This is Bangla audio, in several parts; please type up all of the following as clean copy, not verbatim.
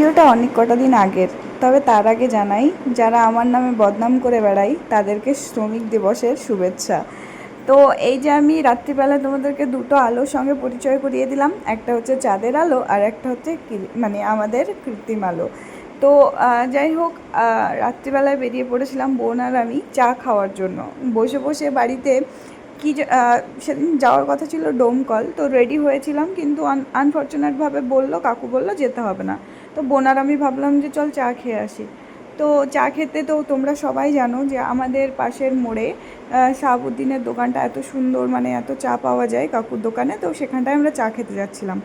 ভিডিওটা অনেক কটা দিন আগের, তবে তার আগে জানাই যারা আমার নামে বদনাম করে বেড়াই তাদেরকে শ্রমিক দিবসের শুভেচ্ছা। তো এই যে আমি রাত্রিবেলা তোমাদেরকে দুটো আলোর সঙ্গে পরিচয় করিয়ে দিলাম, একটা হচ্ছে চাঁদের আলো আর একটা হচ্ছে মানে আমাদের কৃত্রিম আলো। তো যাই হোক, রাত্রিবেলায় বেরিয়ে পড়েছিলাম বোন আর আমি চা খাওয়ার জন্য। বসে বসে বাড়িতে কি সেদিন যাওয়ার কথা ছিল ডোমকল, তো রেডি হয়েছিলাম কিন্তু আনফর্চুনেটভাবে কাকু বললো যেতে হবে না। তো বোন আর আমি ভাবলাম যে চল চা খেয়ে আসি। তো চা খেতে, তো তোমরা সবাই জানো যে আমাদের পাশের মোড়ে শাহাবুদ্দিনের দোকানটা এত সুন্দর, মানে এত চা পাওয়া যায় কাকুর দোকানে, তো সেখানটায় আমরা চা খেতে যাচ্ছিলাম।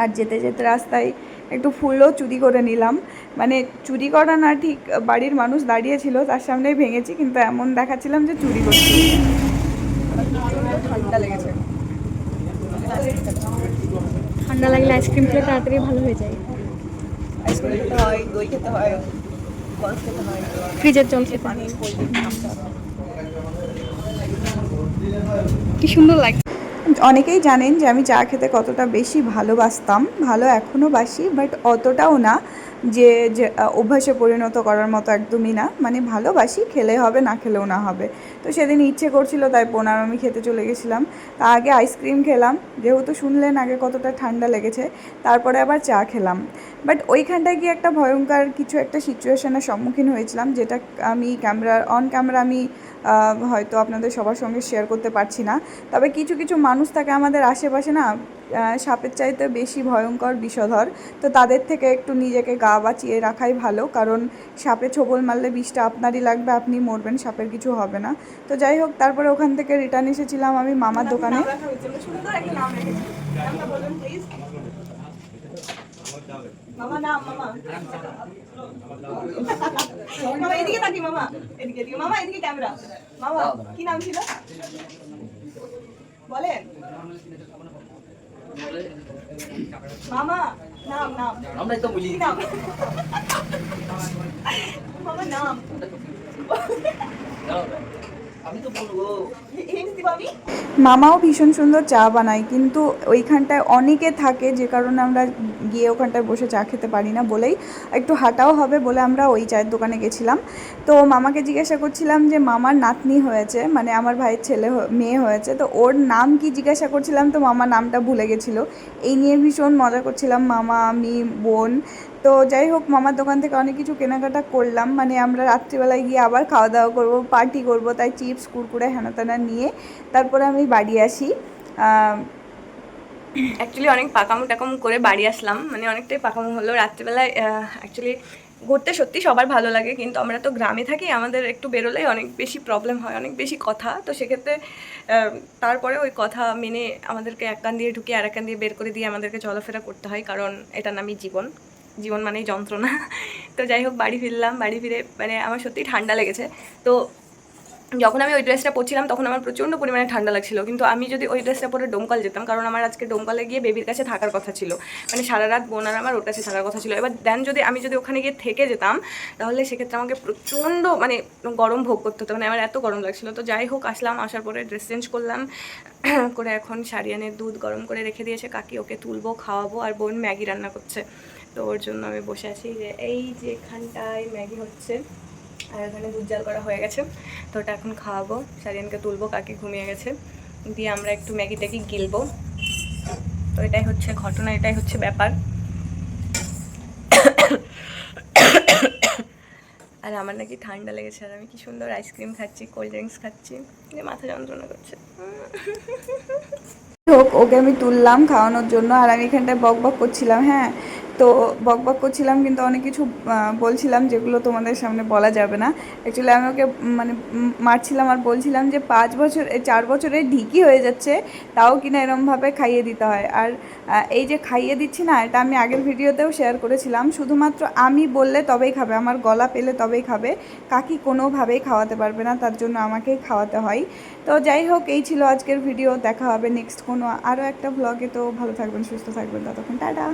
আর যেতে যেতে রাস্তায় একটু ফুলও চুরি করে নিলাম, মানে চুরি করা না ঠিক, বাড়ির মানুষ দাঁড়িয়েছিল তার সামনেই ভেঙেছি, কিন্তু এমন দেখাচ্ছিলাম যে চুরি করছি। ঠান্ডা লেগেছে। ঠান্ডা লাগলে আইসক্রিম খেলে তাড়াতাড়ি ভালো হয়ে যায়। আইসক্রিম খেতে হয়, দই খেতে হয়, বরফ খেতে হয়, ফ্রিজের জল ফ্রিজে খেতে পানি, হয়। Cold drinks. কি সুন্দর লাগে। অনেকেই জানেন যে আমি চা খেতে কতটা বেশি ভালোবাসতাম, ভালো এখনও বাসি, বাট অতটাও না যে যে অভ্যাসে পরিণত করার মতো, একদমই না। মানে ভালোবাসি, খেলে হবে, না খেলেও না হবে। তো সেদিন ইচ্ছে করছিল তাই পোনার আমি খেতে চলে গেছিলাম। তা আগে আইসক্রিম খেলাম, যেহেতু শুনলেন আগে কতটা ঠান্ডা লেগেছে, তারপরে আবার চা খেলাম। বাট ওইখানটায় গিয়ে একটা ভয়ঙ্কর কিছু একটা সিচুয়েশনের সম্মুখীন হয়েছিলাম, যেটা আমি অন ক্যামেরা আমি হয়তো আপনাদের সবার সঙ্গে শেয়ার করতে পারছি না। তবে কিছু কিছু মানুষ থাকে আমাদের আশেপাশে না, সাপের চাইতে বেশি ভয়ঙ্কর বিষধর। তো তাদের থেকে একটু নিজেকে গা বাঁচিয়ে রাখাই ভালো, কারণ সাপে ছোবল মারলে বিষটা আপনারই লাগবে, আপনি মরবেন, সাপের কিছু হবে না। তো যাই হোক, তারপরে ওখান থেকে রিটার্ন এসেছিলাম আমি মামার দোকানে। মামা নাম, মামা মামা এদিকে তাকি, মামা এদিকে, এদিকে মামা, এদিকে ক্যামেরা। মামা কি নাম ছিল বলেন? মামা নাম, নাম আমরাই তো বলি নাম। মামা নাম আমি তো বলবো। মামাও ভীষণ সুন্দর চা বানায়, কিন্তু ওইখানটায় অনেকে থাকে যে কারণে আমরা গিয়ে ওখানটায় বসে চা খেতে পারি না বলেই, একটু হাঁটাও হবে বলে আমরা ওই চায়ের দোকানে গেছিলাম। তো মামাকে জিজ্ঞাসা করছিলাম যে মামার নাতনি হয়েছে, মানে আমার ভাইয়ের মেয়ে হয়েছে, তো ওর নাম কি জিজ্ঞাসা করছিলাম, তো মামা নামটা ভুলে গেছিলো। এই নিয়ে ভীষণ মজা করছিলাম মামা, আমি, বোন। তো যাই হোক, মামার দোকান থেকে অনেক কিছু কেনাকাটা করলাম, মানে আমরা রাত্রিবেলায় গিয়ে আবার খাওয়া দাওয়া করবো, পার্টি করবো, তাই চিপস কুরকুরে হেনা তেনা নিয়ে তারপরে আমি বাড়ি আসি। অ্যাকচুয়ালি অনেক পাকামো টাকামো করে বাড়ি আসলাম, মানে অনেকটাই পাকামো হলো রাত্রিবেলায়। অ্যাকচুয়ালি ঘুরতে সত্যি সবার ভালো লাগে, কিন্তু আমরা তো গ্রামে থাকি, আমাদের একটু বেরোলেই অনেক বেশি প্রবলেম হয়, অনেক বেশি কথা। তো সেক্ষেত্রে তারপরে ওই কথা মেনে আমাদেরকে এক কান দিয়ে ঢুকিয়ে আর এক কান দিয়ে বের করে দিয়ে আমাদেরকে চলাফেরা করতে হয়, কারণ এটার নামই জীবন, জীবন মানেই যন্ত্রণা। তো যাই হোক, বাড়ি ফিরলাম, বাড়ি ফিরে মানে আমার সত্যিই ঠান্ডা লেগেছে। তো যখন আমি ওই ড্রেসটা পরছিলাম তখন আমার প্রচণ্ড পরিমাণে ঠান্ডা লাগছিল, কিন্তু আমি যদি ওই ড্রেসটা পরে ডোমকল যেতাম, কারণ আমার আজকে ডোমকলে গিয়ে বেবির কাছে থাকার কথা ছিল, মানে সারা রাত বোন আর আমার ওর কাছে থাকার কথা ছিল। এবার দেন আমি যদি ওখানে গিয়ে থেকে যেতাম, তাহলে সেক্ষেত্রে আমাকে প্রচণ্ড মানে গরম ভোগ করতে হতো, মানে আমার এত গরম লাগছিলো। তো যাই হোক, আসলাম, আসার পরে ড্রেস চেঞ্জ করলাম করে এখন সারিয়ানের দুধ গরম করে রেখে দিয়েছে কাকি, ওকে তুলবো, খাওয়াবো, আর বোন ম্যাগি রান্না করছে। তো ওর জন্য আমি বসে আছি, যে এই যে এখানটায় ম্যাগি হচ্ছে, আর এখানে দুধ জাল করা হয়ে গেছে। তো ওটা এখন খাওয়াবো, সারিয়ানকে তুলবো, কাকি ঘুমিয়ে গেছে, দিয়ে আমরা একটু ম্যাগি ট্যাগি গিলবো। তো এটাই হচ্ছে ঘটনা, এটাই হচ্ছে ব্যাপার। আর আমার নাকি ঠান্ডা লেগেছে, আর আমি কি সুন্দর আইসক্রিম খাচ্ছি, কোল্ড ড্রিঙ্কস খাচ্ছি, মাথা যন্ত্রণা করছে। হোক, ওকে আমি তুললাম খাওয়ানোর জন্য, আর আমি এখানটায় বক বক করছিলাম। হ্যাঁ, তো বক বক করছিলাম, কিন্তু অনেক কিছু বলছিলাম যেগুলো তোমাদের সামনে বলা যাবে না। অ্যাকচুয়ালি আমি ওকে মানে মারছিলাম আর বলছিলাম যে 5 বছর 4 বছরের ঢিকি হয়ে যাচ্ছে, তাও কিনা এরমভাবে খাইয়ে দিতে হয়। আর এই যে খাইয়ে দিচ্ছি না, এটা আমি আগের ভিডিওতেও শেয়ার করেছিলাম, শুধুমাত্র আমি বললে তবেই খাবে, আমার গলা পেলে তবেই খাবে, কাকি কোনোভাবেই খাওয়াতে পারবে না, তার জন্য আমাকেই খাওয়াতে হয়। তো যাই হোক, এই ছিল আজকের ভিডিও, দেখা হবে নেক্সট কোনো আরও একটা ভ্লগে। তো ভালো থাকবেন, সুস্থ থাকবেন, ততক্ষণ টাটা।